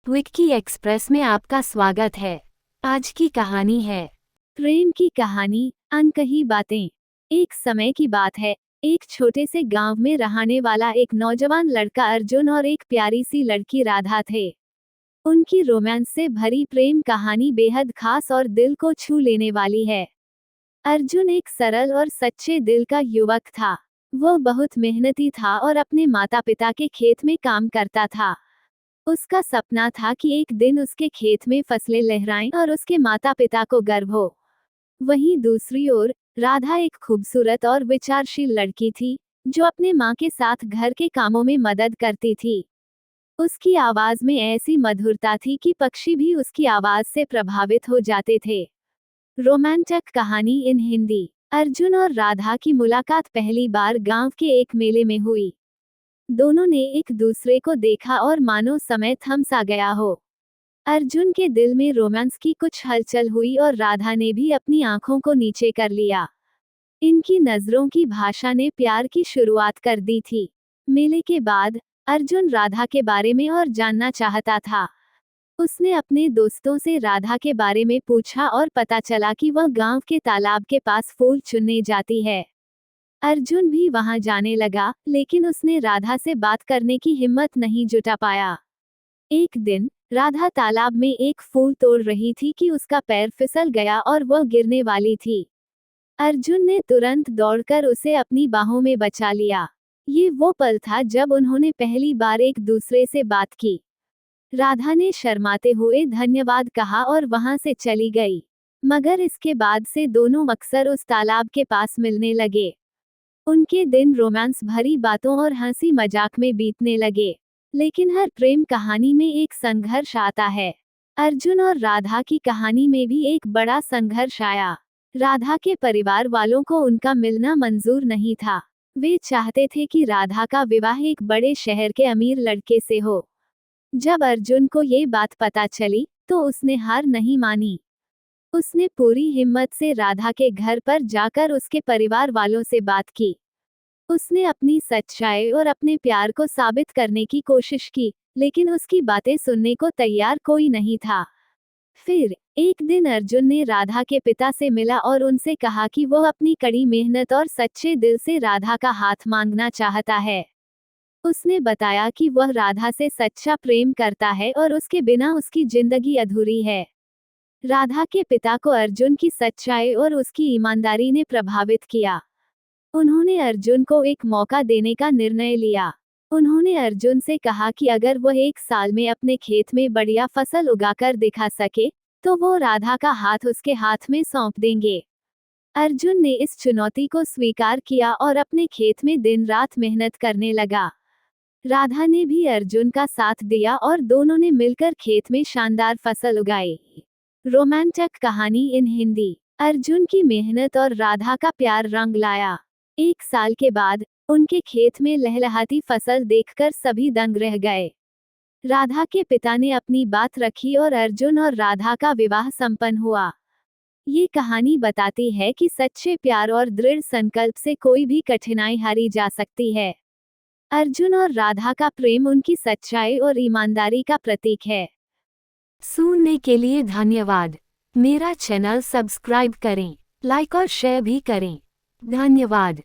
Vicky express में आपका स्वागत है। आज की कहानी है प्रेम की कहानी, अनकही बातें। एक समय की बात है, एक छोटे से गांव में रहने वाला एक नौजवान लड़का अर्जुन और एक प्यारी सी लड़की राधा थे। उनकी रोमांस से भरी प्रेम कहानी बेहद खास और दिल को छू लेने वाली है। अर्जुन एक सरल और सच्चे दिल का युवक था। वो बहुत मेहनती था और अपने माता पिता के खेत में काम करता था। उसका सपना था कि एक दिन उसके खेत में फसलें लहराएं और उसके माता पिता को गर्व हो। वहीं दूसरी ओर राधा एक खूबसूरत और विचारशील लड़की थी, जो अपने माँ के साथ घर के कामों में मदद करती थी। उसकी आवाज में ऐसी मधुरता थी कि पक्षी भी उसकी आवाज से प्रभावित हो जाते थे। रोमांटिक कहानी इन हिंदी। अर्जुन और राधा की मुलाकात पहली बार गांव के एक मेले में हुई। दोनों ने एक दूसरे को देखा और मानो समय थम सा गया हो। अर्जुन के दिल में रोमांस की कुछ हलचल हुई और राधा ने भी अपनी आंखों को नीचे कर लिया। इनकी नजरों की भाषा ने प्यार की शुरुआत कर दी थी। मेले के बाद अर्जुन राधा के बारे में और जानना चाहता था। उसने अपने दोस्तों से राधा के बारे में पूछा और पता चला कि वह गांव के तालाब के पास फूल चुनने जाती है। अर्जुन भी वहां जाने लगा, लेकिन उसने राधा से बात करने की हिम्मत नहीं जुटा पाया। एक दिन राधा तालाब में एक फूल तोड़ रही थी कि उसका पैर फिसल गया और वह गिरने वाली थी। अर्जुन ने तुरंत दौड़कर उसे अपनी बाहों में बचा लिया। ये वो पल था जब उन्होंने पहली बार एक दूसरे से बात की। राधा ने शर्माते हुए धन्यवाद कहा और वहां से चली गई। मगर इसके बाद से दोनों अक्सर उस तालाब के पास मिलने लगे। उनके दिन रोमांस भरी बातों और हंसी मजाक में बीतने लगे। लेकिन हर प्रेम कहानी में एक संघर्ष आता है। अर्जुन और राधा की कहानी में भी एक बड़ा संघर्ष आया। राधा के परिवार वालों को उनका मिलना मंजूर नहीं था। वे चाहते थे कि राधा का विवाह एक बड़े शहर के अमीर लड़के से हो। जब अर्जुन को ये बात पता चली, तो उसने हार नहीं मानी। उसने पूरी हिम्मत से राधा के घर पर जाकर उसके परिवार वालों से बात की। उसने अपनी सच्चाई और अपने प्यार को साबित करने की कोशिश की, लेकिन उसकी बातें सुनने को तैयार कोई नहीं था। फिर एक दिन अर्जुन ने राधा के पिता से मिला और उनसे कहा कि वह अपनी कड़ी मेहनत और सच्चे दिल से राधा का हाथ मांगना चाहता है। उसने बताया कि वह राधा से सच्चा प्रेम करता है और उसके बिना उसकी जिंदगी अधूरी है। राधा के पिता को अर्जुन की सच्चाई और उसकी ईमानदारी ने प्रभावित किया। उन्होंने अर्जुन को एक मौका देने का निर्णय लिया। उन्होंने अर्जुन से कहा कि अगर वह 1 साल में अपने खेत में बढ़िया फसल उगाकर दिखा सके, तो वो राधा का हाथ उसके हाथ में सौंप देंगे। अर्जुन ने इस चुनौती को स्वीकार किया और अपने खेत में दिन रात मेहनत करने लगा। राधा ने भी अर्जुन का साथ दिया और दोनों ने मिलकर खेत में शानदार फसल उगाई। रोमांटिक कहानी इन हिंदी। अर्जुन की मेहनत और राधा का प्यार रंग लाया। 1 साल के बाद उनके खेत में लहलहाती फसल देखकर सभी दंग रह गए। राधा के पिता ने अपनी बात रखी और अर्जुन और राधा का विवाह संपन्न हुआ। ये कहानी बताती है कि सच्चे प्यार और दृढ़ संकल्प से कोई भी कठिनाई हारी जा सकती है। अर्जुन और राधा का प्रेम उनकी सच्चाई और ईमानदारी का प्रतीक है। सुनने के लिए धन्यवाद। मेरा चैनल सब्सक्राइब करें, लाइक और शेयर भी करें। धन्यवाद।